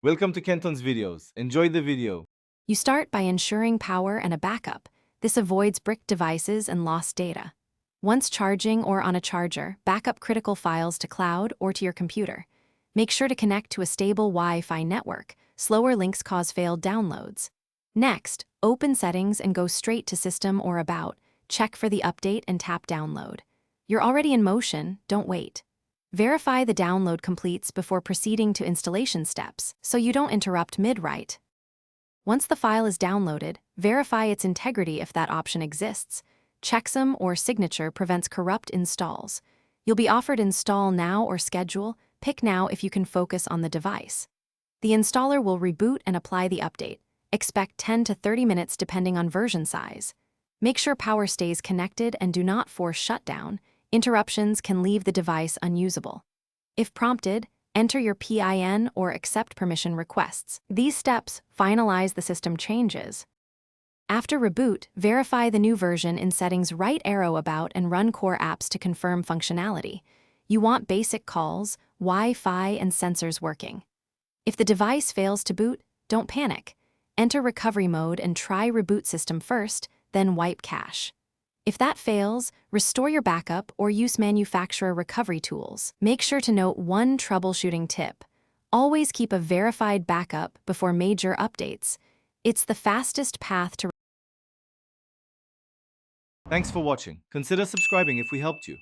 Welcome to Kenton's videos. Enjoy the video. You start by ensuring power and a backup. This avoids bricked devices and lost data. Once charging or on a charger, backup critical files to cloud or to your computer. Make sure to connect to a stable Wi-Fi network. Slower links cause failed downloads. Next, open Settings and go straight to System or About. Check for the update and tap Download. You're already in motion, don't wait. Verify the download completes before proceeding to installation steps, so you don't interrupt mid-write. Once the file is downloaded, verify its integrity if that option exists. Checksum or signature prevents corrupt installs. You'll be offered Install Now or Schedule. Pick Now if you can focus on the device. The installer will reboot and apply the update. Expect 10 to 30 minutes depending on version size. Make sure power stays connected and do not force shutdown. Interruptions can leave the device unusable. If prompted, enter your PIN or accept permission requests. These steps finalize the system changes. After reboot, verify the new version in Settings. Right arrow about and run core apps to confirm functionality. You want basic calls, Wi-Fi, and sensors working. If the device fails to boot, don't panic. Enter recovery mode and try reboot system first, then wipe cache. If that fails, restore your backup or use manufacturer recovery tools. Make sure to note one troubleshooting tip. Always keep a verified backup before major updates. It's the fastest path to. Thanks for watching. Consider subscribing if we helped you.